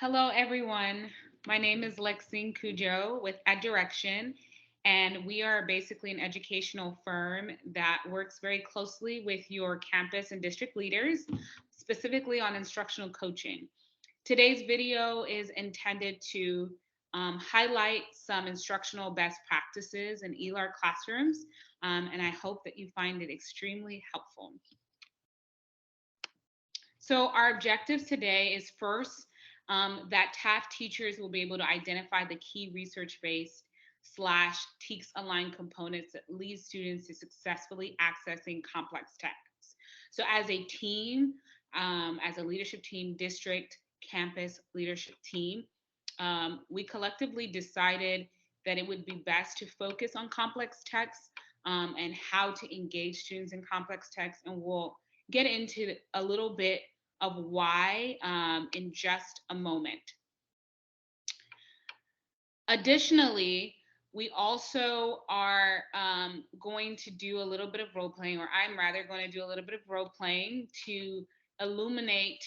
Hello, everyone. My name is Lexine Cujo with EdDirection, and we are basically an educational firm that works very closely with your campus and district leaders, specifically on instructional coaching. Today's video is intended to highlight some instructional best practices in ELAR classrooms, and I hope that you find it extremely helpful. So our objectives today is first, that TAF teachers will be able to identify the key research-based slash TEKS aligned components that lead students to successfully accessing complex texts. So as a team, as a leadership team, district, campus leadership team, we collectively decided that it would be best to focus on complex texts and how to engage students in complex texts. And we'll get into a little bit of why in just a moment. Additionally, we also are going to do a little bit of role playing, or I'm rather going to do a little bit of role playing to illuminate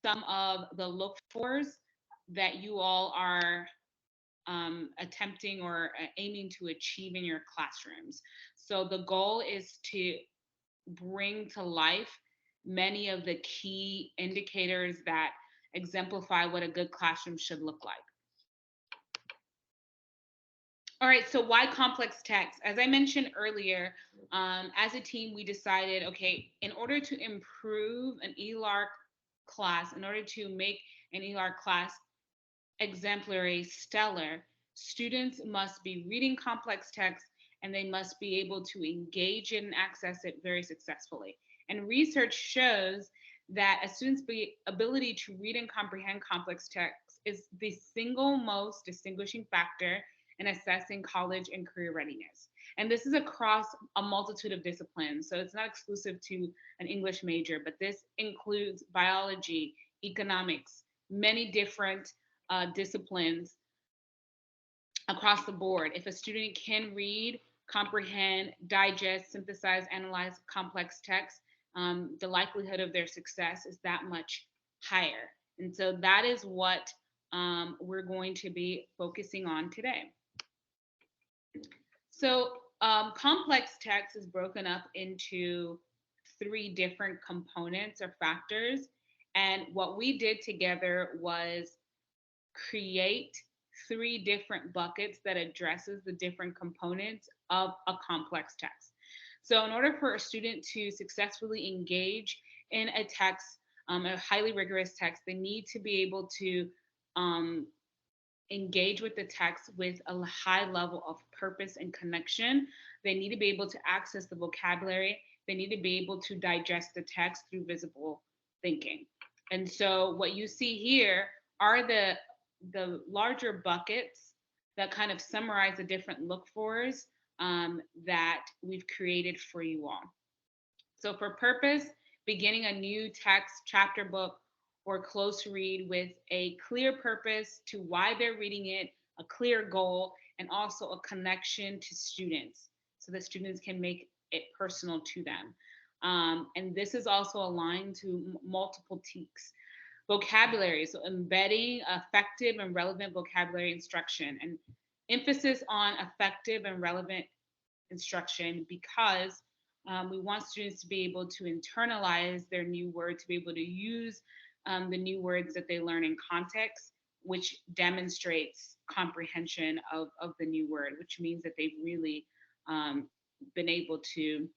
some of the look fors that you all are attempting or aiming to achieve in your classrooms. So the goal is to bring to life many of the key indicators that exemplify what a good classroom should look like. All right, so why complex text? As I mentioned earlier, as a team, we decided, okay, in order to improve an ELAR class, in order to make an ELAR class exemplary, stellar, students must be reading complex text and they must be able to engage it and access it very successfully. And research shows that a student's ability to read and comprehend complex text is the single most distinguishing factor in assessing college and career readiness. And this is across a multitude of disciplines. So it's not exclusive to an English major, but this includes biology, economics, many different disciplines across the board. If a student can read, comprehend, digest, synthesize, analyze complex text, the likelihood of their success is that much higher. And so that is what we're going to be focusing on today. So complex text is broken up into three different components or factors. And what we did together was create three different buckets that addresses the different components of a complex text. So in order for a student to successfully engage in a text, a highly rigorous text, they need to be able to engage with the text with a high level of purpose and connection. They need to be able to access the vocabulary. They need to be able to digest the text through visible thinking. And so what you see here are the larger buckets that kind of summarize the different look fors that we've created for you all. So for purpose, beginning a new text, chapter, book, or close read with a clear purpose to why they're reading it, a clear goal, and also a connection to students so that students can make it personal to them. And this is also aligned to multiple TEKS. Vocabulary, so embedding effective and relevant vocabulary instruction, and emphasis on effective and relevant instruction because we want students to be able to internalize their new word, to be able to use the new words that they learn in context, which demonstrates comprehension of the new word, which means that they've really been able to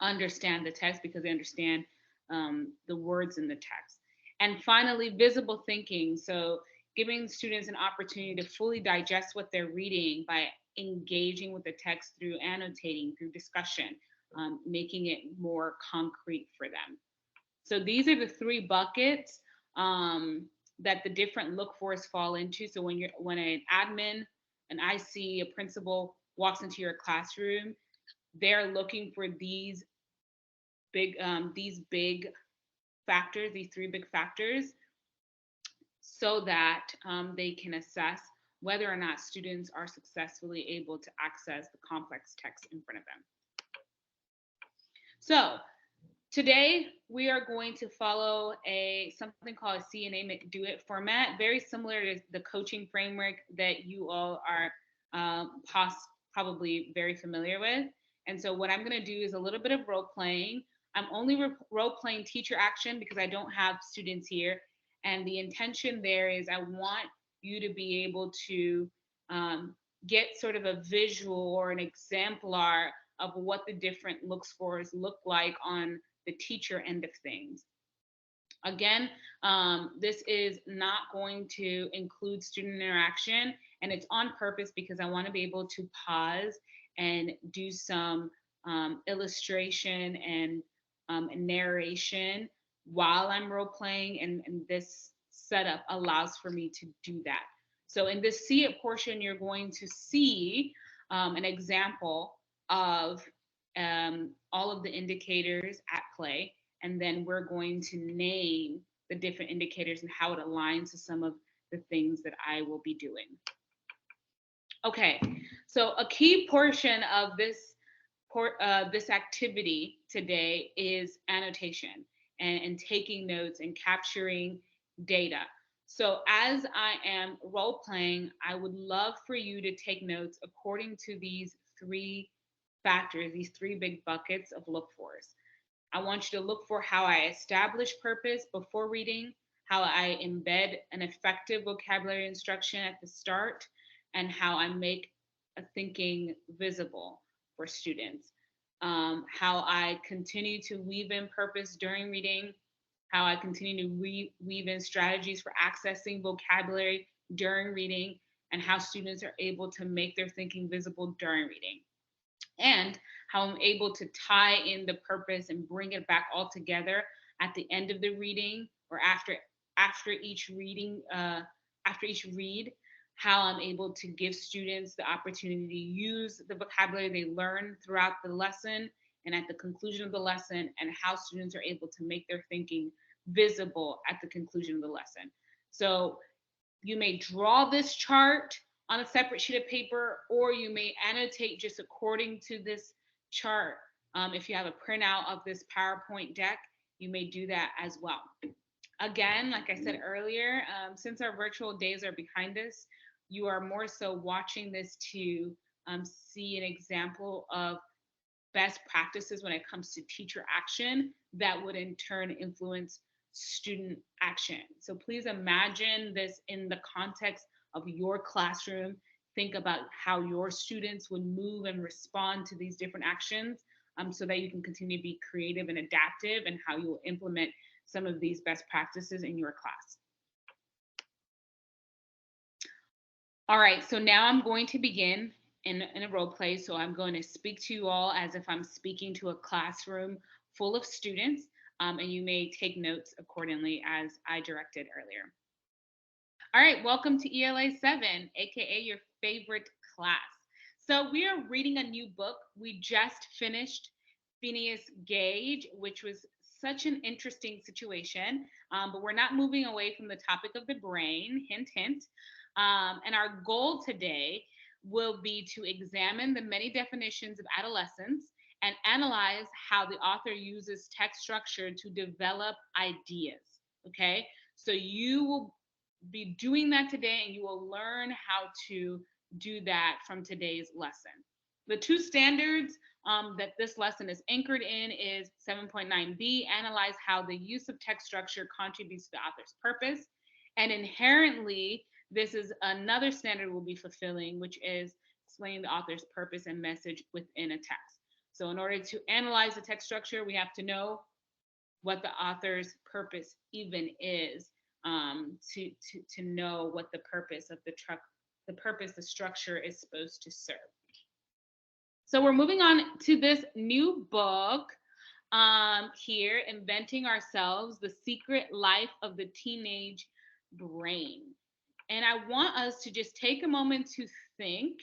understand the text because they understand the words in the text. And finally, visible thinking. So giving students an opportunity to fully digest what they're reading by engaging with the text through annotating, through discussion, making it more concrete for them. So these are the three buckets that the different look fors fall into. So when an admin, an IC, a principal walks into your classroom, they're looking for these big factors, these three big factors, so that they can assess whether or not students are successfully able to access the complex text in front of them. So today, we are going to follow something called a See and Name It, Do It format, very similar to the coaching framework that you all are probably very familiar with. And so what I'm going to do is a little bit of role playing. I'm only role playing teacher action because I don't have students here. And the intention there is I want you to be able to get sort of a visual or an exemplar of what the different looks fors look like on the teacher end of things. Again, this is not going to include student interaction, and it's on purpose because I want to be able to pause and do some illustration and narration while I'm role playing, and this setup allows for me to do that. So in this see it portion, you're going to see an example of all of the indicators at play, and then we're going to name the different indicators and how it aligns to some of the things that I will be doing. Okay, so a key portion of this activity today is annotation and taking notes and capturing data. So as I am role playing, I would love for you to take notes according to these three factors, these three big buckets of look fors. I want you to look for how I establish purpose before reading, how I embed an effective vocabulary instruction at the start, and how I make a thinking visible for students. How I continue to weave in purpose during reading, how I continue to weave in strategies for accessing vocabulary during reading, and how students are able to make their thinking visible during reading, and how I'm able to tie in the purpose and bring it back all together at the end of the reading or after each reading, after each read, how I'm able to give students the opportunity to use the vocabulary they learn throughout the lesson and at the conclusion of the lesson, and how students are able to make their thinking visible at the conclusion of the lesson. So you may draw this chart on a separate sheet of paper, or you may annotate just according to this chart. If you have a printout of this PowerPoint deck, you may do that as well. Again, like I said earlier, since our virtual days are behind us, you are more so watching this to see an example of best practices when it comes to teacher action that would in turn influence student action. So please imagine this in the context of your classroom. Think about how your students would move and respond to these different actions, so that you can continue to be creative and adaptive, and how you will implement some of these best practices in your class. All right, so now I'm going to begin in a role play. So I'm going to speak to you all as if I'm speaking to a classroom full of students, and you may take notes accordingly as I directed earlier. All right, welcome to ELA 7, aka your favorite class. So we are reading a new book. We just finished Phineas Gage, which was such an interesting situation, but we're not moving away from the topic of the brain, hint, hint. And our goal today will be to examine the many definitions of adolescence and analyze how the author uses text structure to develop ideas. Okay, so you will be doing that today, and you will learn how to do that from today's lesson. The two standards that this lesson is anchored in is 7.9b, analyze how the use of text structure contributes to the author's purpose. And inherently, this is another standard we'll be fulfilling, which is explaining the author's purpose and message within a text. So in order to analyze the text structure, we have to know what the author's purpose even is, to know what the purpose of the structure is supposed to serve. So we're moving on to this new book here, Inventing Ourselves, The Secret Life of the Teenage Brain. And I want us to just take a moment to think,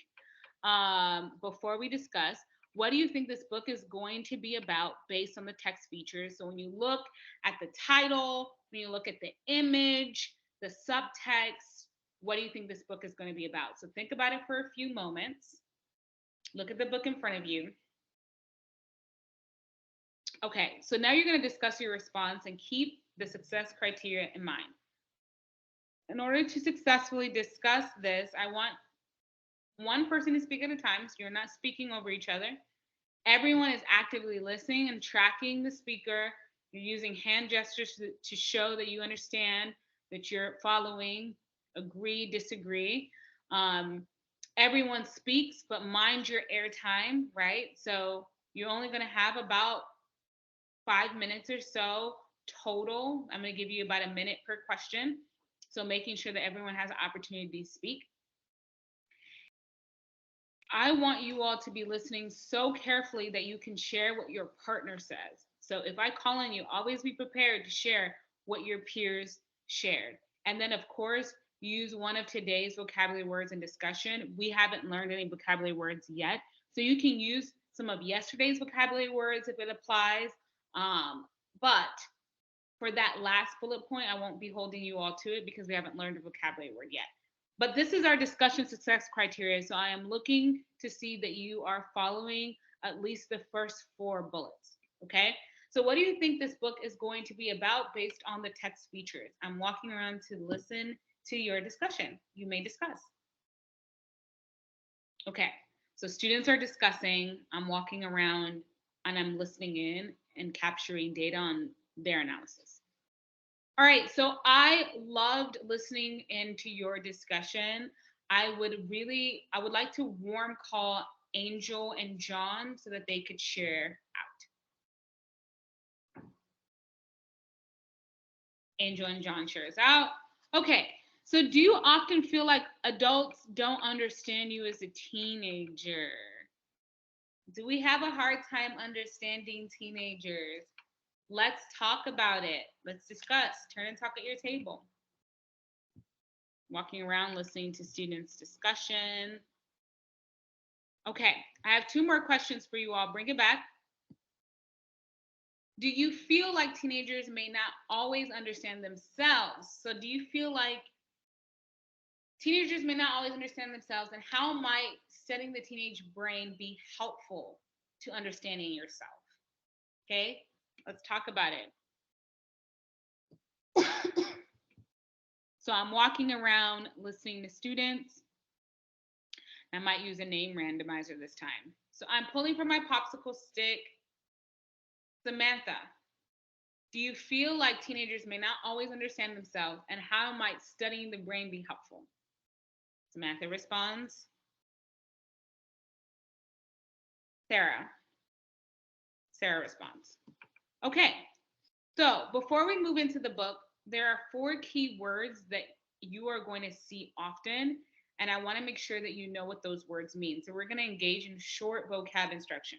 before we discuss, what do you think this book is going to be about based on the text features? So when you look at the title, when you look at the image, the subtext, what do you think this book is going to be about? So think about it for a few moments. Look at the book in front of you. Okay, so now you're going to discuss your response and keep the success criteria in mind. In order to successfully discuss this, I want one person to speak at a time, so you're not speaking over each other. Everyone is actively listening and tracking the speaker. You're using hand gestures to show that you understand, that you're following, agree, disagree. Um, Everyone speaks, but mind your airtime, right? So you're only going to have about 5 minutes or so total. I'm going to give you about a minute per question. So making sure that everyone has an opportunity to speak. I want you all to be listening so carefully that you can share what your partner says. So if I call on you, always be prepared to share what your peers shared. And then, of course, use one of today's vocabulary words in discussion. We haven't learned any vocabulary words yet. So you can use some of yesterday's vocabulary words if it applies. But for that last bullet point, I won't be holding you all to it because we haven't learned a vocabulary word yet. But this is our discussion success criteria. So I am looking to see that you are following at least the first 4 bullets. Okay. So what do you think this book is going to be about based on the text features? I'm walking around to listen to your discussion. You may discuss. Okay. So students are discussing. I'm walking around and I'm listening in and capturing data on their analysis. All right, so I loved listening into your discussion. I would like to warm call Angel and John so that they could share out. Angel and John shares out. Okay, so do you often feel like adults don't understand you as a teenager? Do we have a hard time understanding teenagers? Let's talk about it. Let's discuss. Turn and talk at your table. Walking around listening to students' discussion. Okay, I have 2 more questions for you all. Bring it back. Do you feel like teenagers may not always understand themselves? So, do you feel like teenagers may not always understand themselves, and how might studying the teenage brain be helpful to understanding yourself? Okay, let's talk about it. So, I'm walking around listening to students. I might use a name randomizer this time. So, I'm pulling from my popsicle stick. Samantha, do you feel like teenagers may not always understand themselves, and how might studying the brain be helpful? Samantha responds. Sarah. Sarah responds. Okay, so before we move into the book, there are 4 key words that you are going to see often, and I want to make sure that you know what those words mean. So we're going to engage in short vocab instruction.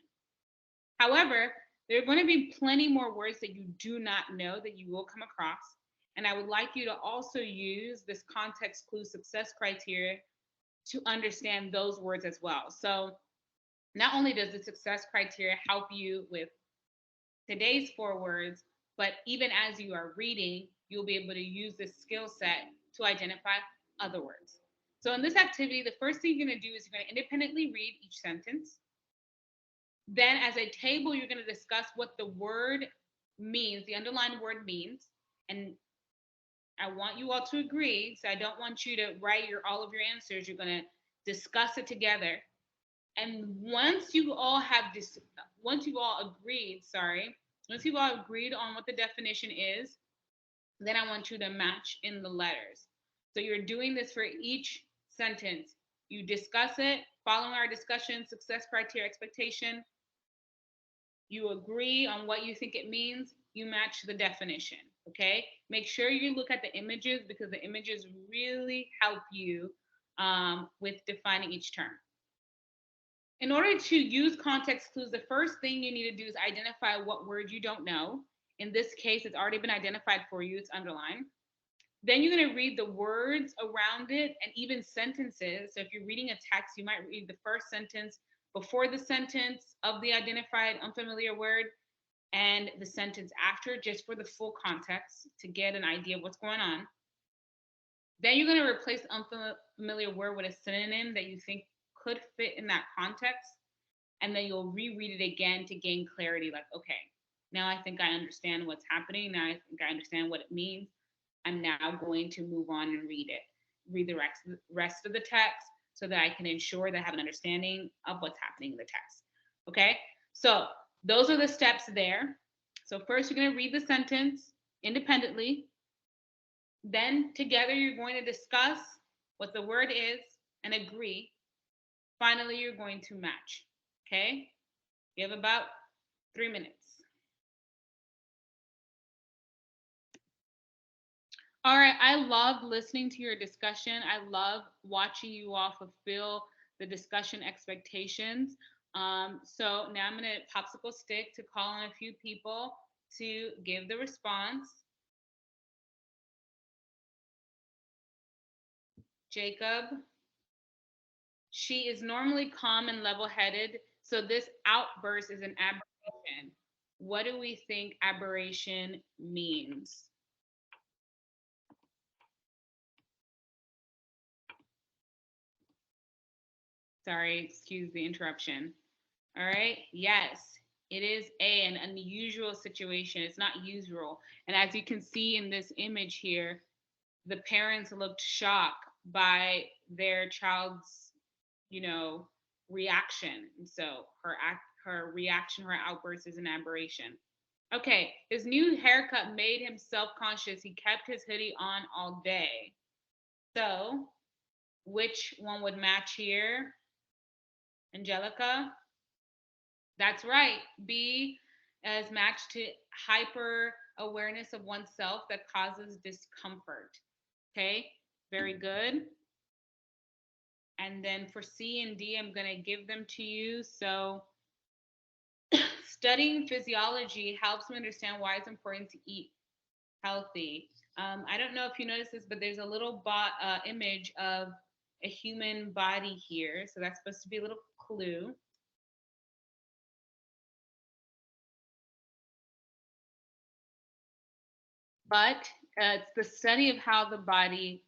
However, there are going to be plenty more words that you do not know that you will come across. And I would like you to also use this context clue success criteria to understand those words as well. So not only does the success criteria help you with today's 4 words, but even as you are reading, you'll be able to use this skill set to identify other words. So in this activity, the first thing you're going to do is you're going to independently read each sentence. Then as a table, you're going to discuss what the word means, the underlined word means. And I want you all to agree. So I don't want you to write all of your answers. You're going to discuss it together. And once you've all agreed on what the definition is, then I want you to match in the letters. So you're doing this for each sentence. You discuss it, following our discussion, success criteria, expectation. You agree on what you think it means, you match the definition, okay? Make sure you look at the images because the images really help you with defining each term. In order to use context clues, the first thing you need to do is identify what word you don't know. In this case, it's already been identified for you, it's underlined. Then you're going to read the words around it and even sentences. So if you're reading a text, you might read the first sentence before the sentence of the identified unfamiliar word and the sentence after, just for the full context to get an idea of what's going on. Then you're going to replace the unfamiliar word with a synonym that you think could fit in that context. And then you'll reread it again to gain clarity, like, okay, Now I think I understand what's happening. Now I think I understand what it means. I'm now going to move on and read the rest of the text so that I can ensure that I have an understanding of what's happening in the text. Okay? So those are the steps there. So first, you're going to read the sentence independently. Then together, you're going to discuss what the word is and agree. Finally, you're going to match. Okay? You have about 3 minutes. All right, I love listening to your discussion. I love watching you all fulfill the discussion expectations. So now I'm going to popsicle stick to call on a few people to give the response. Jacob, she is normally calm and level-headed, so this outburst is an aberration. What do we think aberration means? Sorry, excuse the interruption. All right. Yes, it is an unusual situation. It's not usual. And as you can see in this image here, the parents looked shocked by their child's, reaction. And so her reaction, her outburst is an aberration. Okay, his new haircut made him self-conscious. He kept his hoodie on all day. So, which one would match here? Angelica? That's right. B is matched to hyper awareness of oneself that causes discomfort. Okay, very good. And then for C and D, I'm going to give them to you. So, studying physiology helps me understand why it's important to eat healthy. I don't know if you noticed this, but there's a little image of a human body here. So, that's supposed to be a little clue. But it's the study of how the body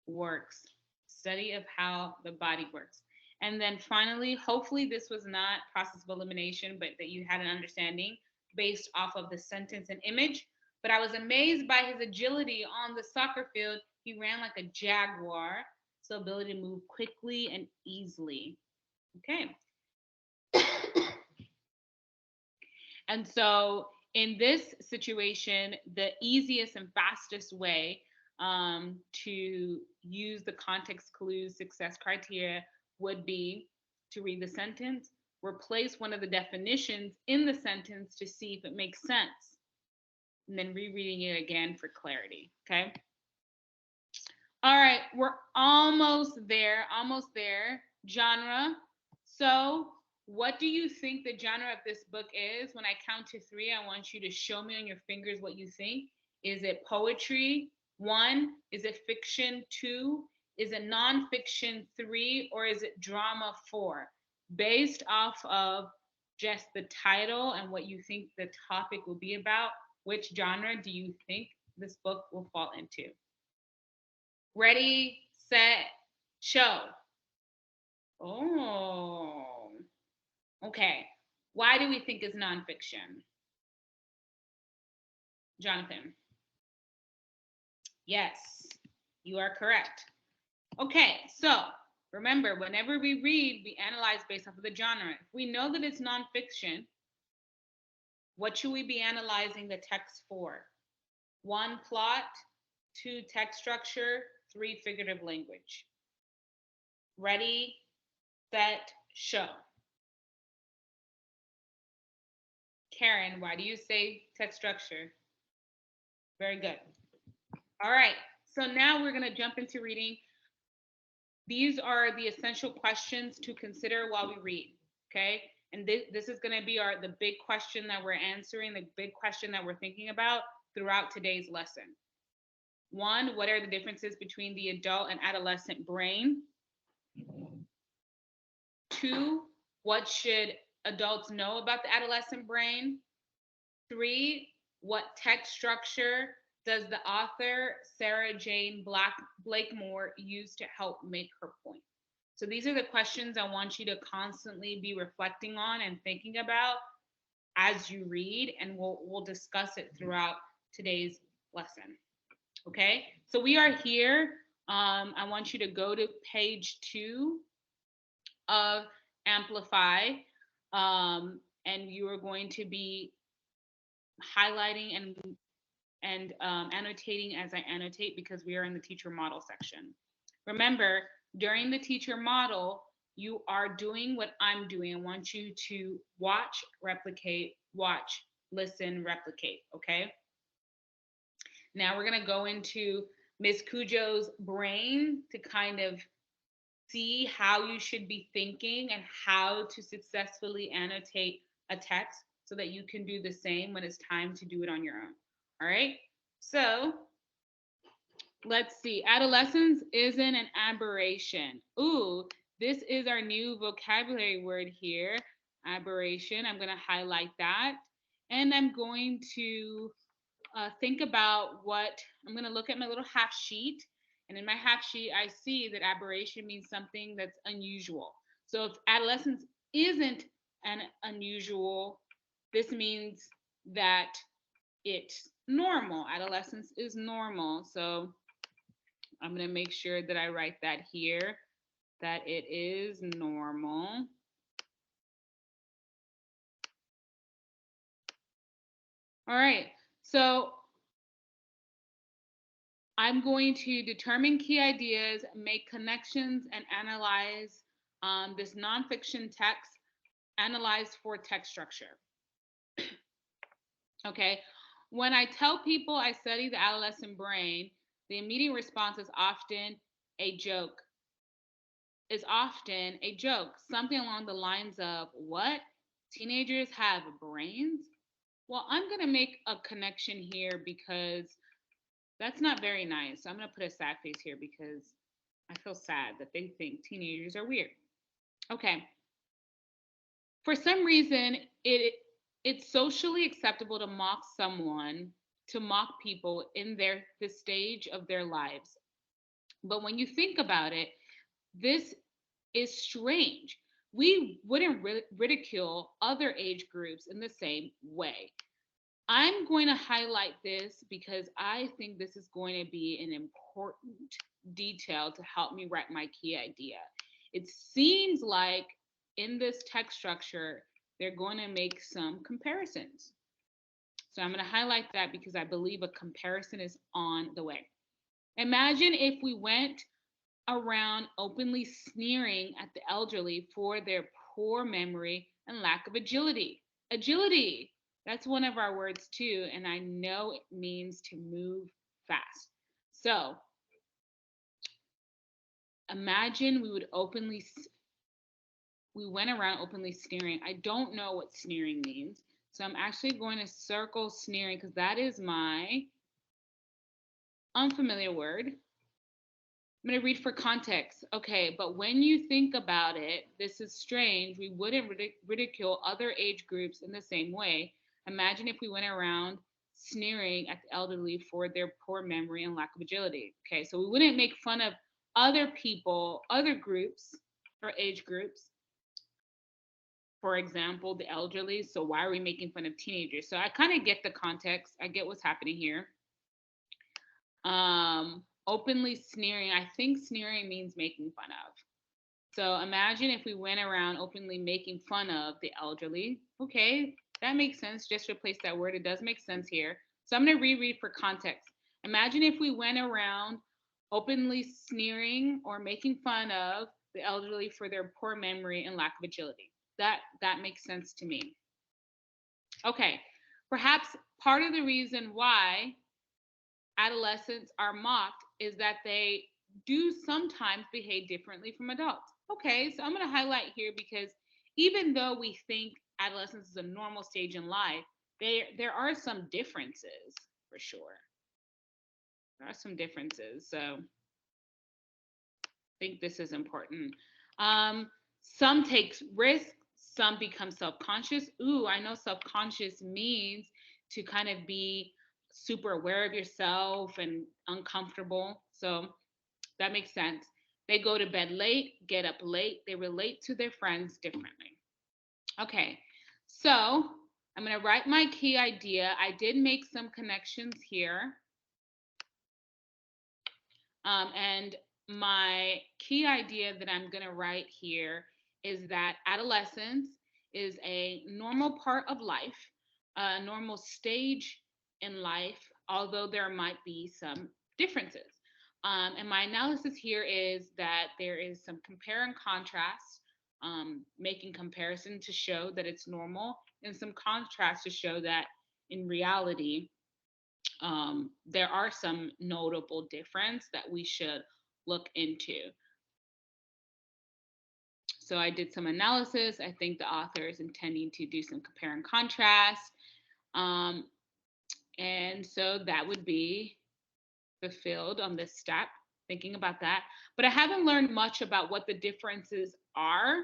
works. Study of how the body works. And then finally, hopefully, this was not process of elimination, but that you had an understanding based off of the sentence and image. But I was amazed by his agility on the soccer field. He ran like a jaguar, so ability to move quickly and easily. Okay. And so in this situation, the easiest and fastest way to use the context clues success criteria would be to read the sentence, replace one of the definitions in the sentence to see if it makes sense, and then rereading it again for clarity. Okay. All right, we're almost there, almost there. Genre. So, what do you think the genre of this book is? When I count to 3, I want you to show me on your fingers what you think. Is it poetry? 1. Is it fiction? 2. Is it nonfiction? 3. Or is it drama? 4. Based off of just the title and what you think the topic will be about, which genre do you think this book will fall into? Ready, set, show. Oh, okay. Why do we think it's nonfiction? Jonathan. Yes, you are correct. Okay, so remember, whenever we read, we analyze based off of the genre. If we know that it's nonfiction, what should we be analyzing the text for? 1, plot. 2, text structure. 3, figurative language. Ready, set, show. Karen, why do you say text structure? Very good. All right. So now we're going to jump into reading. These are the essential questions to consider while we read. Okay. And this is going to be the big question that we're answering, the big question that we're thinking about throughout today's lesson. 1, what are the differences between the adult and adolescent brain? 2, what should adults know about the adolescent brain? 3, what text structure does the author Sarah Jane Blakemore use to help make her point? So these are the questions I want you to constantly be reflecting on and thinking about as you read, and we'll discuss it throughout today's lesson. Okay, so we are here. I want you to go to page 2 of Amplify, and you are going to be highlighting and annotating as I annotate because we are in the teacher model section. Remember, during the teacher model, you are doing what I'm doing. I want you to watch, replicate, watch, listen, replicate. Okay. Now we're going to go into Ms. Cujo's brain to kind of see how you should be thinking and how to successfully annotate a text so that you can do the same when it's time to do it on your own. All right. So let's see. Adolescence isn't an aberration. Ooh, this is our new vocabulary word here. Aberration. I'm going to highlight that. And I'm going to think about what I'm going to look at my little half sheet. And in my half sheet, I see that aberration means something that's unusual. So if adolescence isn't an unusual, this means that it's normal. Adolescence is normal. So I'm going to make sure that I write that here, that it is normal. All right. So I'm going to determine key ideas, make connections, and analyze this nonfiction text, analyze for text structure. Okay. When I tell people I study the adolescent brain, the immediate response is often a joke. Something along the lines of, what? Teenagers have brains? Well, I'm going to make a connection here because that's not very nice. So I'm going to put a sad face here because I feel sad that they think teenagers are weird. Okay. For some reason, it's socially acceptable to mock someone, to mock people in the stage of their lives. But when you think about it, this is strange. We wouldn't ridicule other age groups in the same way. I'm going to highlight this because I think this is going to be an important detail to help me write my key idea. It seems like in this text structure, they're going to make some comparisons. So I'm going to highlight that because I believe a comparison is on the way. Imagine if we went around openly sneering at the elderly for their poor memory and lack of agility. Agility, that's one of our words too, and I know it means to move fast. So imagine we went around openly sneering. I don't know what sneering means. So I'm actually going to circle sneering because that is my unfamiliar word. I'm going to read for context. Okay, but when you think about it, this is strange. We wouldn't ridicule other age groups in the same way. Imagine if we went around sneering at the elderly for their poor memory and lack of agility. Okay, so we wouldn't make fun of other people, other groups or age groups. For example, the elderly. So why are we making fun of teenagers? So I kind of get the context. I get what's happening here. Openly sneering. I think sneering means making fun of. So imagine if we went around openly making fun of the elderly. Okay, that makes sense. Just replace that word. It does make sense here. So I'm going to reread for context. Imagine if we went around openly sneering or making fun of the elderly for their poor memory and lack of agility. That makes sense to me. Okay, perhaps part of the reason why adolescents are mocked is that they do sometimes behave differently from adults. Okay, so I'm going to highlight here because even though we think adolescence is a normal stage in life, there are some differences for sure. There are some differences. So I think this is important. Some take risks, some become self-conscious. Ooh, I know self-conscious means to kind of be super aware of yourself and uncomfortable. So that makes sense. They go to bed late, get up late. They relate to their friends differently. Okay, so I'm going to write my key idea. I did make some connections here. And my key idea that I'm going to write here is that adolescence is a normal part of life, a normal stage in life, although there might be some differences. And my analysis here is that there is some compare and contrast, making comparison to show that it's normal, and some contrast to show that in reality, there are some notable difference that we should look into. So I did some analysis. I think the author is intending to do some compare and contrast. And so that would be fulfilled on this step, thinking about that. But I haven't learned much about what the differences are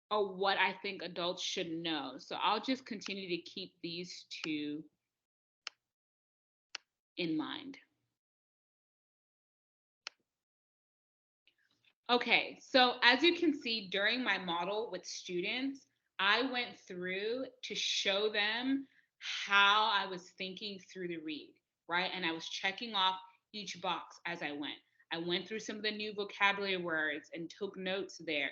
or what I think adults should know. So I'll just continue to keep these two in mind. Okay, so as you can see during my model with students, I went through to show them how I was thinking through the read, right? And I was checking off each box as I went. I went through some of the new vocabulary words and took notes there.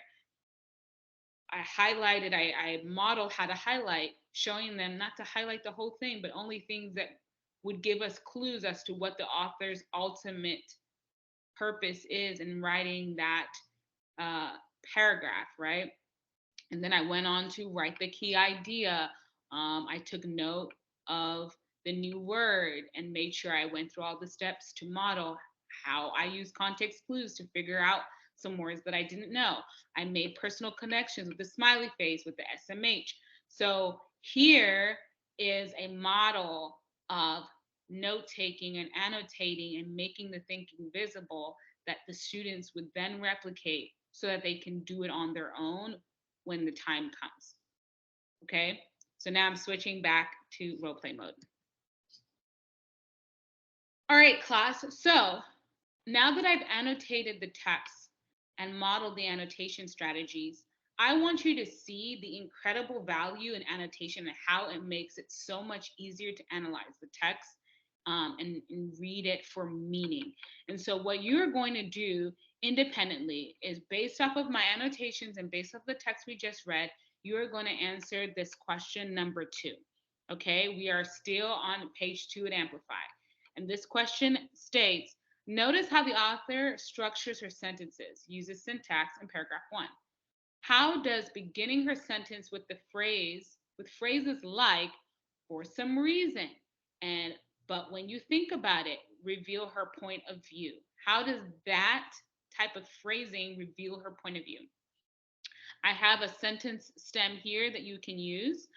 I highlighted, I modeled how to highlight, showing them not to highlight the whole thing, but only things that would give us clues as to what the author's ultimate purpose is in writing that paragraph, right? And then I went on to write the key idea. I took note of the new word and made sure I went through all the steps to model how I use context clues to figure out some words that I didn't know. I made personal connections with the smiley face, with the SMH. So here is a model of note taking and annotating and making the thinking visible that the students would then replicate so that they can do it on their own when the time comes. Okay, so now I'm switching back to role play mode. All right, class. So now that I've annotated the text and modeled the annotation strategies, I want you to see the incredible value in annotation and how it makes it so much easier to analyze the text and read it for meaning. And so what you're going to do independently is based off of my annotations and based off the text we just read, you're going to answer this question number 2. Okay, we are still on page 2 at Amplify. And this question states, notice how the author structures her sentences, uses syntax in paragraph 1. How does beginning her sentence with phrases like, for some reason, and but when you think about it, reveal her point of view? How does that type of phrasing reveal her point of view? I have a sentence stem here that you can use,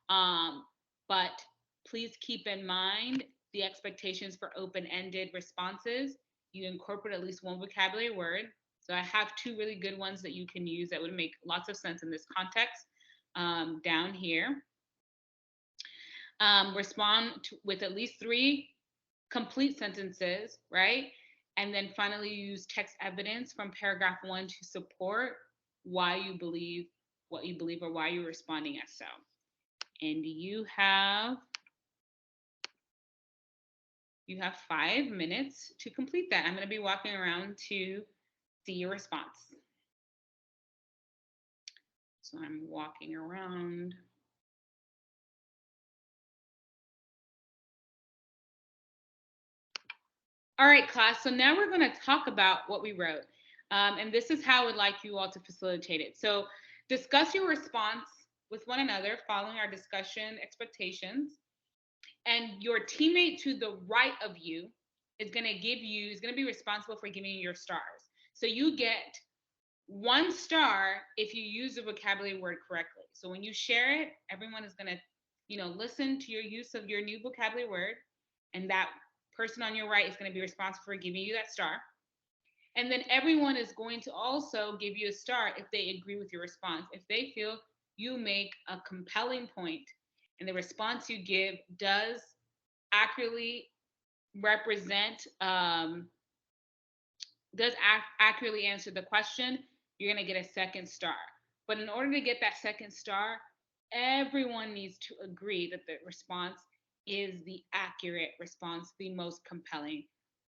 but please keep in mind the expectations for open-ended responses. You incorporate at least one vocabulary word. So I have 2 really good ones that you can use that would make lots of sense in this context down here. Respond with at least 3 complete sentences, right? And then finally use text evidence from paragraph 1 to support why you believe what you believe or why you're responding as so. And you have 5 minutes to complete that. I'm going to be walking around to see your response. So I'm walking around. All right, class. So now we're going to talk about what we wrote. And this is how I would like you all to facilitate it. So discuss your response with one another following our discussion expectations. And your teammate to the right of you is going to be responsible for giving you your stars. So you get 1 star if you use the vocabulary word correctly. So when you share it, everyone is going to, listen to your use of your new vocabulary word, and that person on your right is going to be responsible for giving you that star. And then everyone is going to also give you a star if they agree with your response. If they feel you make a compelling point and the response you give does accurately represent, accurately answer the question, you're going to get a 2nd star. But in order to get that 2nd star, everyone needs to agree that the response is the accurate response, the most compelling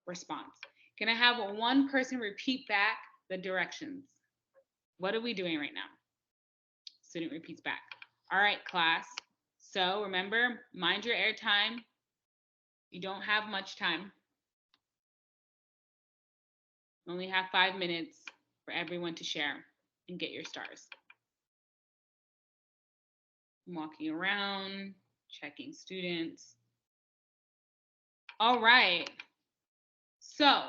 response. Can I have one person repeat back the directions? What are we doing right now? Student repeats back. All right, class. So remember, mind your airtime. You don't have much time. You only have 5 minutes for everyone to share and get your stars. I'm walking around, checking students. All right. So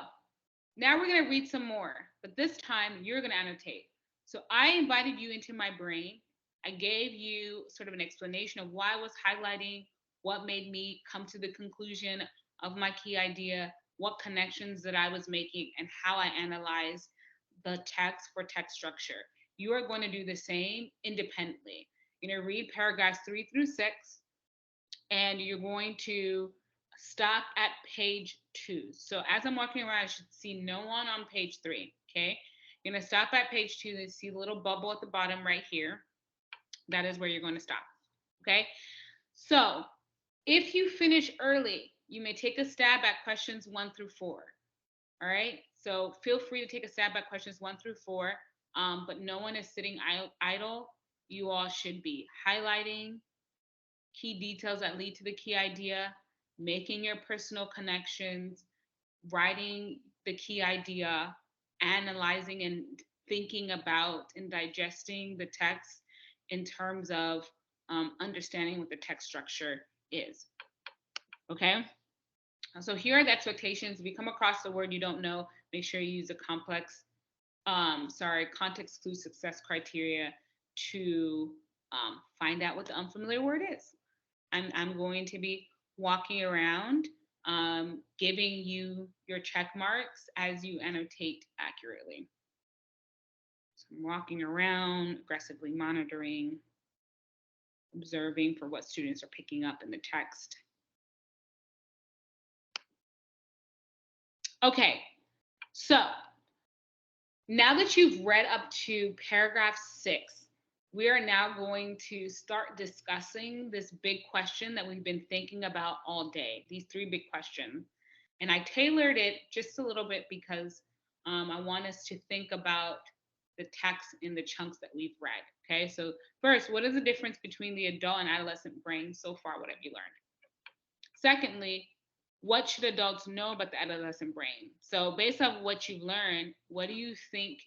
now we're going to read some more, but this time you're going to annotate. So I invited you into my brain. I gave you sort of an explanation of why I was highlighting, what made me come to the conclusion of my key idea, what connections that I was making, and how I analyzed the text for text structure. You are going to do the same independently. You're going to read paragraphs 3 through 6, and you're going to stop at page 2. So as I'm walking around, I should see no one on page 3, okay? You're gonna stop at page 2 and see the little bubble at the bottom right here. That is where you're going to stop, okay? So if you finish early, you may take a stab at questions 1 through 4, all right? So feel free to take a stab at questions 1 through 4, but no one is sitting idle. You all should be highlighting key details that lead to the key idea, making your personal connections, writing the key idea, analyzing and thinking about and digesting the text in terms of understanding what the text structure is. Okay? So here are the expectations. If you come across the word you don't know, make sure you use a context clue success criteria to find out what the unfamiliar word is. I'm going to be walking around, giving you your check marks as you annotate accurately. So I'm walking around, aggressively monitoring, observing for what students are picking up in the text. Okay, so now that you've read up to paragraph 6, we are now going to start discussing this big question that we've been thinking about all day, these 3 big questions. And I tailored it just a little bit because I want us to think about the text in the chunks that we've read. Okay, so first, what is the difference between the adult and adolescent brain so far? What have you learned? Secondly, what should adults know about the adolescent brain? So based on what you've learned, what do you think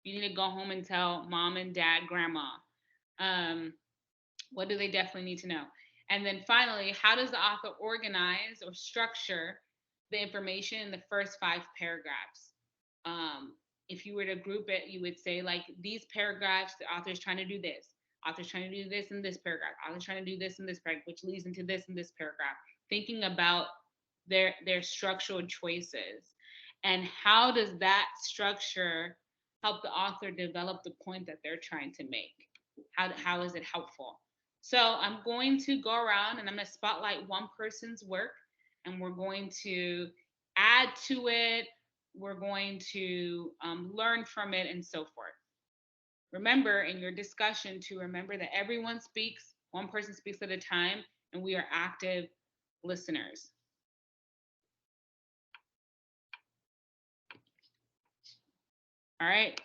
you need to go home and tell mom and dad, grandma? What do they definitely need to know? And then finally, how does the author organize or structure the information in the first 5 paragraphs? If you were to group it, you would say, like, these paragraphs, the author's trying to do this, author's trying to do this in this paragraph, author's trying to do this in this paragraph, which leads into this in this paragraph. Thinking about their structural choices, and how does that structure help the author develop the point that they're trying to make? How is it helpful? So I'm going to go around and I'm going to spotlight one person's work, and we're going to add to it. We're going to learn from it and so forth. Remember in your discussion to remember that everyone speaks, one person speaks at a time, and we are active listeners. All right,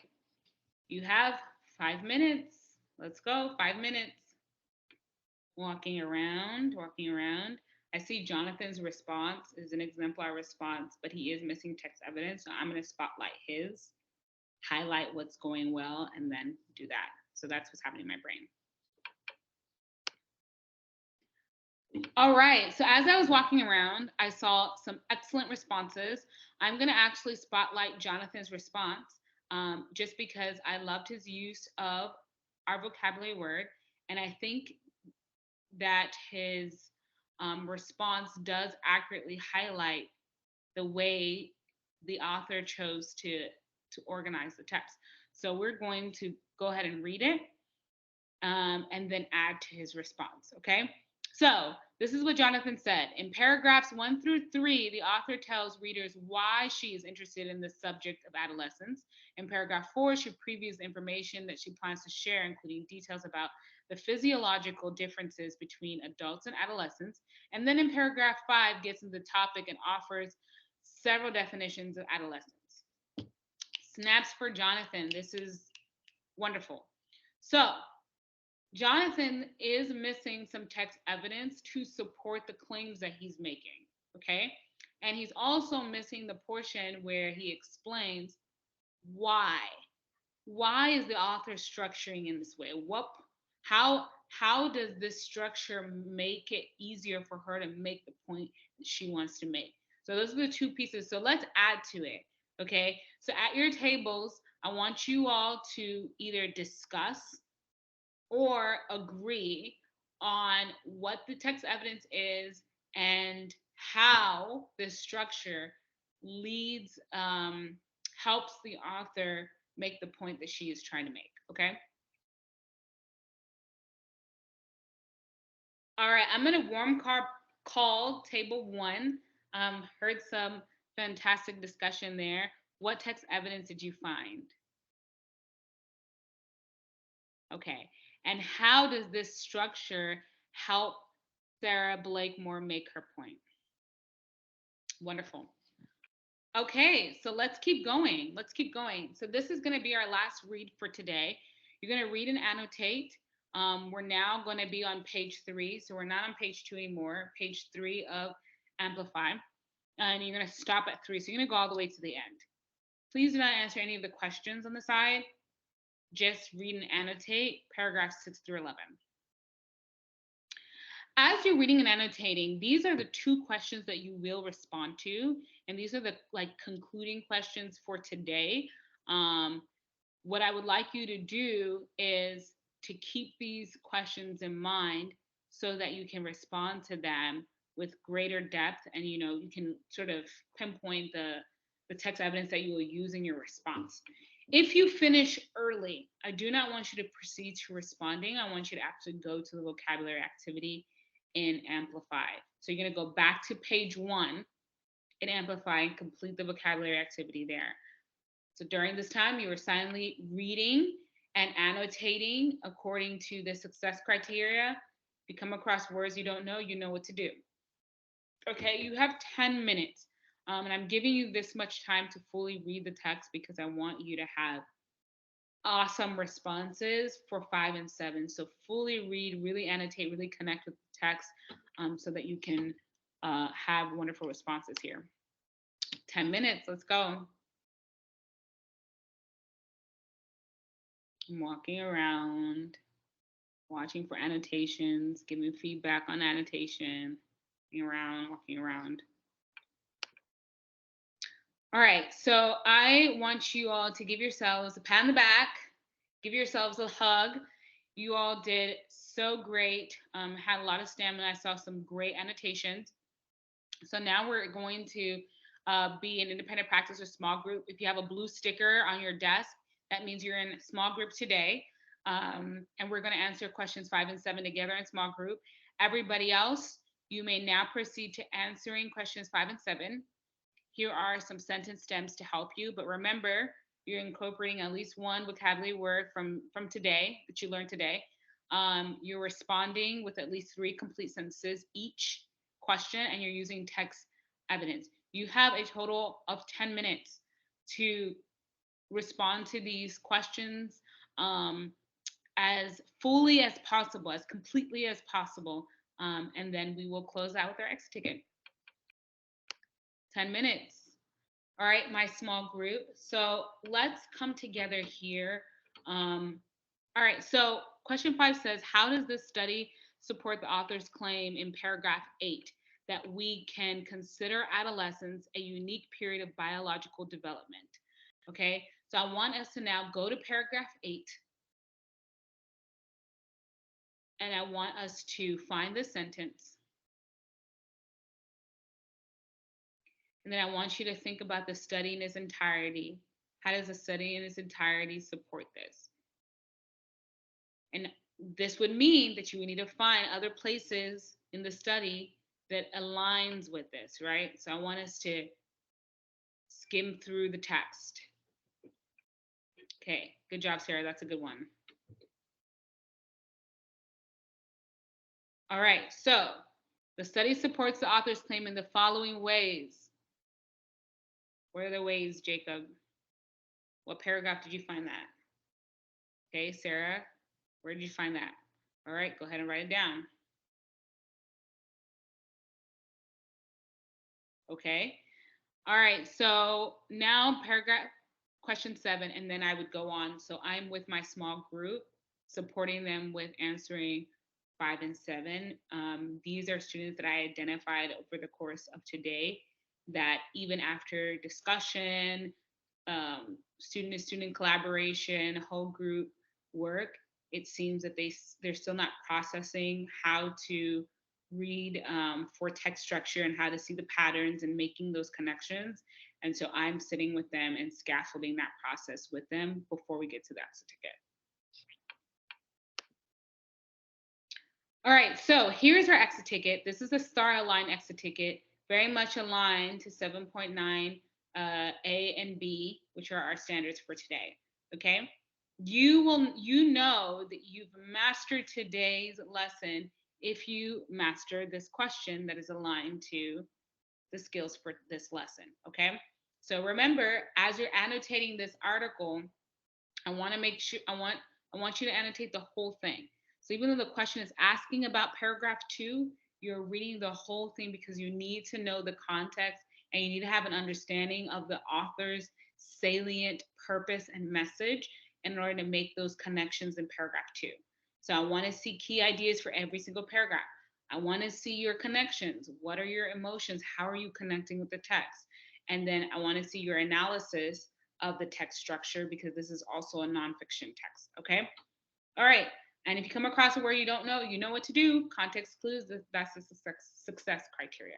you have 5 minutes. Let's go, 5 minutes. Walking around, walking around. I see Jonathan's response is an exemplar response, but he is missing text evidence. So I'm going to spotlight his, highlight what's going well, and then do that. So that's what's happening in my brain. All right, so as I was walking around, I saw some excellent responses. I'm going to actually spotlight Jonathan's response just because I loved his use of our vocabulary word. And I think that his response does accurately highlight the way the author chose to organize the text. So we're going to go ahead and read it and then add to his response, okay? So this is what Jonathan said. In paragraphs 1 through 3, the author tells readers why she is interested in the subject of adolescence. In paragraph 4, she previews information that she plans to share, including details about the physiological differences between adults and adolescents. And then in paragraph 5, gets into the topic and offers several definitions of adolescence. Snaps for Jonathan. This is wonderful. So, Jonathan is missing some text evidence to support the claims that he's making, okay? And he's also missing the portion where he explains why. Why is the author structuring in this way? How does this structure make it easier for her to make the point that she wants to make? So those are the two pieces. So let's add to it, okay? So at your tables, I want you all to either discuss or agree on what the text evidence is and how this structure leads helps the author make the point that she is trying to make. Okay. All right. I'm going to call table 1. Heard some fantastic discussion there. What text evidence did you find? Okay. And how does this structure help Sarah Blakemore make her point? Wonderful. Okay, so let's keep going. Let's keep going. So this is going to be our last read for today. You're going to read and annotate. We're now going to be on page 3. So we're not on page 2 anymore, page 3 of Amplify. And you're going to stop at 3. So you're going to go all the way to the end. Please do not answer any of the questions on the side. Just read and annotate paragraphs 6 through 11. As you're reading and annotating, these are the 2 questions that you will respond to, and these are the concluding questions for today. What I would like you to do is to keep these questions in mind so that you can respond to them with greater depth, and you can sort of pinpoint the text evidence that you will use in your response. If you finish early, I do not want you to proceed to responding. I want you to actually go to the vocabulary activity in Amplify. So you're going to go back to page 1 in Amplify and complete the vocabulary activity there. So during this time, you are silently reading and annotating according to the success criteria. If you come across words you don't know, you know what to do. Okay, you have 10 minutes. And I'm giving you this much time to fully read the text because I want you to have awesome responses for 5 and 7. So fully read, really annotate, really connect with the text so that you can have wonderful responses here. 10 minutes, let's go. I'm walking around, watching for annotations, giving feedback on annotation, walking around. All right, so I want you all to give yourselves a pat on the back, give yourselves a hug. You all did so great, had a lot of stamina. I saw some great annotations. So now we're going to be an independent practice or small group. If you have a blue sticker on your desk, that means you're in a small group today. And we're going to answer questions 5 and 7 together in small group. Everybody else, you may now proceed to answering questions 5 and 7. Here are some sentence stems to help you, but remember, you're incorporating at least one vocabulary word from today that you learned today. You're responding with at least 3 complete sentences each question, and you're using text evidence. You have a total of 10 minutes to respond to these questions as fully as possible, as completely as possible, and then we will close out with our exit ticket. 10 minutes. All right, my small group. So let's come together here. All right, so question 5 says, how does this study support the author's claim in paragraph 8 that we can consider adolescence a unique period of biological development? Okay, so I want us to now go to paragraph 8. And I want us to find the sentence. And then I want you to think about the study in its entirety. How does the study in its entirety support this? And this would mean that you would need to find other places in the study that aligns with this, right? So I want us to skim through the text. Okay, good job, Sarah. That's a good one. All right, so the study supports the author's claim in the following ways. What are the ways, Jacob? What paragraph did you find that? Okay, Sarah, where did you find that? All right, go ahead and write it down. Okay. All right, so now paragraph question 7, and then I would go on. So I'm with my small group, supporting them with answering 5 and 7. These are students that I identified over the course of today that even after discussion, student-to-student collaboration, whole group work, it seems that they're still not processing how to read for text structure and how to see the patterns and making those connections. And so I'm sitting with them and scaffolding that process with them before we get to that certificate. All right, so here's our exit ticket. This is a star-aligned exit ticket, very much aligned to 7.9 A and B, which are our standards for today. Okay, you know that you've mastered today's lesson if you master this question that is aligned to the skills for this lesson. Okay, so remember, as you're annotating this article, I want to make sure I want you to annotate the whole thing. So even though the question is asking about paragraph 2, you're reading the whole thing because you need to know the context and you need to have an understanding of the author's salient purpose and message in order to make those connections in paragraph 2. So I want to see key ideas for every single paragraph. I want to see your connections. What are your emotions? How are you connecting with the text? And then I want to see your analysis of the text structure because this is also a nonfiction text. Okay. All right. And if you come across a word you don't know, you know what to do. Context clues, that's the success criteria.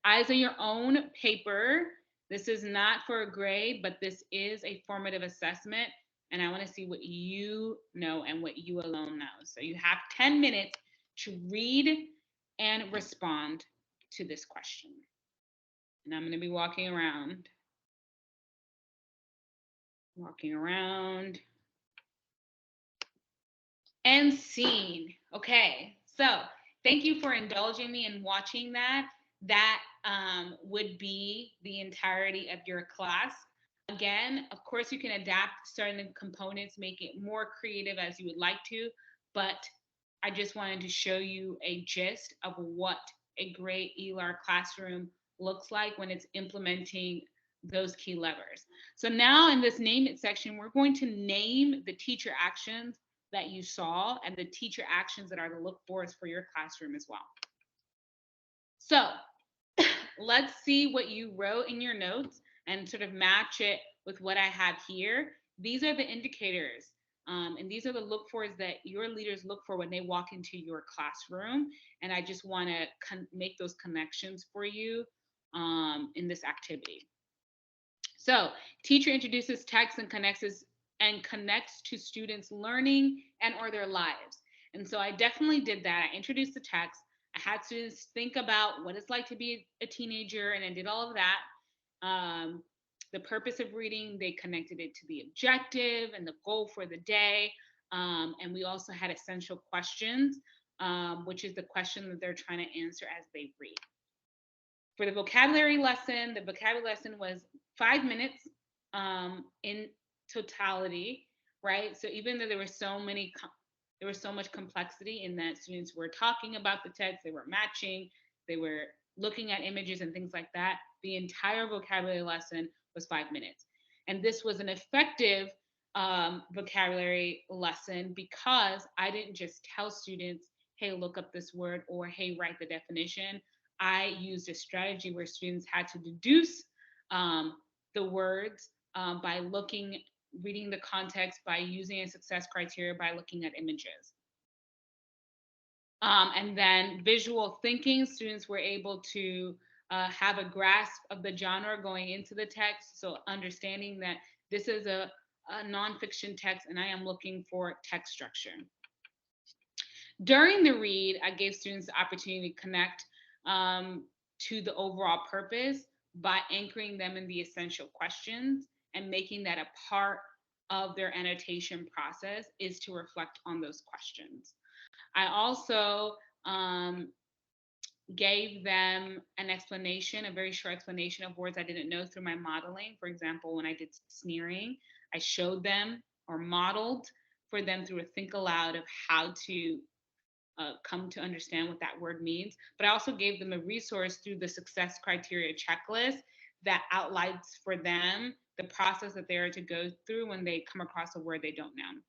Eyes on your own paper. This is not for a grade, but this is a formative assessment. And I want to see what you know and what you alone know. So you have 10 minutes to read and respond to this question. And I'm going to be walking around. And seen. Okay, so thank you for indulging me and watching that. That would be the entirety of your class. Again, of course, you can adapt certain components, make it more creative as you would like to, but I just wanted to show you a gist of what a great ELAR classroom looks like when it's implementing those key levers. So now in this name it section, we're going to name the teacher actions that you saw and the teacher actions that are the look fors for your classroom as well. So let's see what you wrote in your notes and sort of match it with what I have here. These are the indicators and these are the look fors that your leaders look for when they walk into your classroom. And I just want to make those connections for you in this activity. So teacher introduces text and connects to students' learning and or their lives. And so I definitely did that. I introduced the text. I had students think about what it's like to be a teenager, and I did all of that. The purpose of reading, they connected it to the objective and the goal for the day. And we also had essential questions, which is the question that they're trying to answer as they read. For the vocabulary lesson was 5 minutes in totality, right? So even though there was so much complexity in that students were talking about the text, they were matching, they were looking at images and things like that, the entire vocabulary lesson was 5 minutes. And this was an effective vocabulary lesson because I didn't just tell students, hey, look up this word, or hey, write the definition. I used a strategy where students had to deduce the words by reading the context, by using a success criteria, by looking at images. And then visual thinking, students were able to have a grasp of the genre going into the text. So understanding that this is a nonfiction text and I am looking for text structure. During the read, I gave students the opportunity to connect to the overall purpose by anchoring them in the essential questions and making that a part of their annotation process is to reflect on those questions. I also um, gave them an explanation, a very short explanation of words I didn't know through my modeling. For example, when I did sneering, I showed them or modeled for them through a think aloud of how to come to understand what that word means. But I also gave them a resource through the success criteria checklist that outlines for them the process that they are to go through when they come across a word they don't know.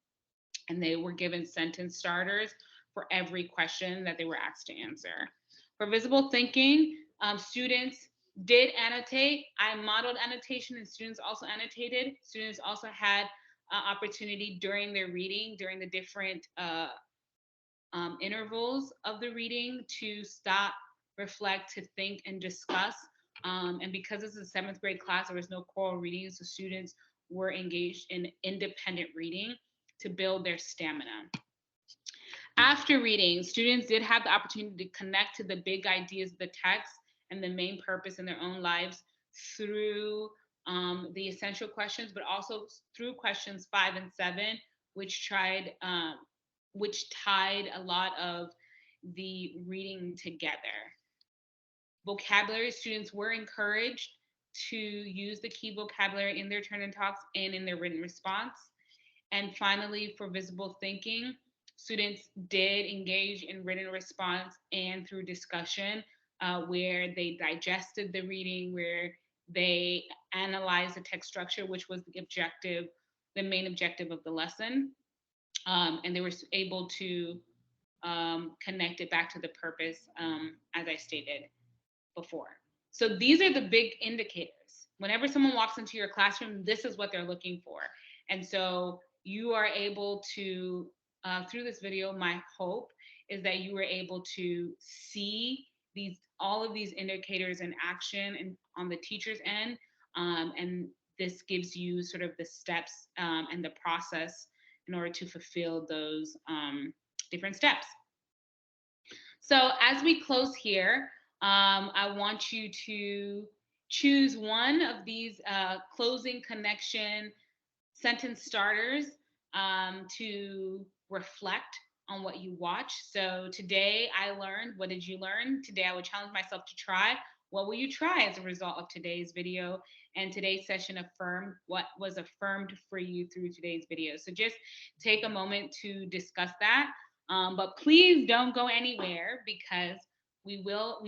And they were given sentence starters for every question that they were asked to answer. For visible thinking, students did annotate. I modeled annotation and students also annotated. Students also had opportunity during their reading, during the different intervals of the reading to stop, reflect, to think, and discuss. And because this is a 7th grade class, there was no choral reading, so students were engaged in independent reading to build their stamina. After reading, students did have the opportunity to connect to the big ideas of the text and the main purpose in their own lives through the essential questions, but also through questions 5 and 7, which tied a lot of the reading together. Vocabulary students were encouraged to use the key vocabulary in their turn and talks and in their written response. And finally, for visible thinking, students did engage in written response and through discussion where they digested the reading, where they analyzed the text structure, which was the main objective of the lesson. And they were able to connect it back to the purpose, as I stated before. So these are the big indicators. Whenever someone walks into your classroom, this is what they're looking for. And so you are able to, through this video, my hope is that you were able to see all of these indicators in action and on the teacher's end. And this gives you sort of the steps and the process in order to fulfill those different steps. So as we close here, I want you to choose one of these closing connection sentence starters to reflect on what you watch. So today I learned, what did you learn? Today I would challenge myself to try. What will you try as a result of today's video? And today's session affirmed what was affirmed for you through today's video. So just take a moment to discuss that. But please don't go anywhere because we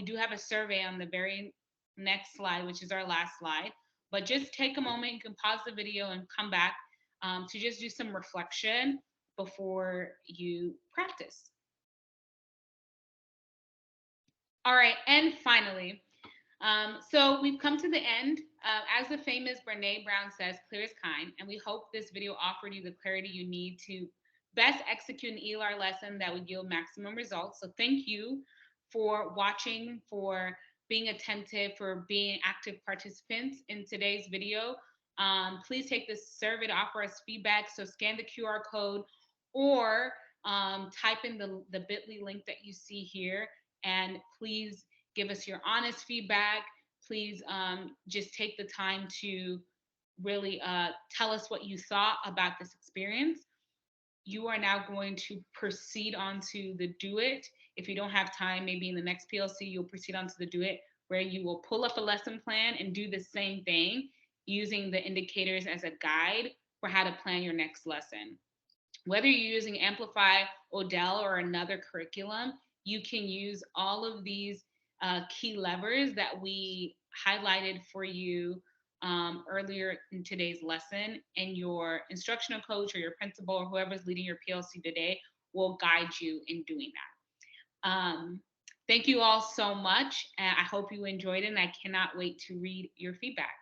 do have a survey on the very next slide, which is our last slide. But just take a moment, you can pause the video and come back to just do some reflection before you practice. All right, and finally, so we've come to the end. As the famous Brene Brown says, clear is kind, and we hope this video offered you the clarity you need to best execute an ELAR lesson that would yield maximum results. So thank you for watching, for being attentive, for being active participants in today's video. Please take this survey to offer us feedback. So scan the QR code or type in the bit.ly link that you see here, and please give us your honest feedback. Please just take the time to really tell us what you thought about this experience. You are now going to proceed on to the do it. If you don't have time, maybe in the next PLC, you'll proceed on to the do it, where you will pull up a lesson plan and do the same thing using the indicators as a guide for how to plan your next lesson. Whether you're using Amplify, Odell, or another curriculum, you can use all of these key levers that we highlighted for you earlier in today's lesson, and your instructional coach or your principal or whoever's leading your PLC today will guide you in doing that. Thank you all so much. And I hope you enjoyed it, and I cannot wait to read your feedback.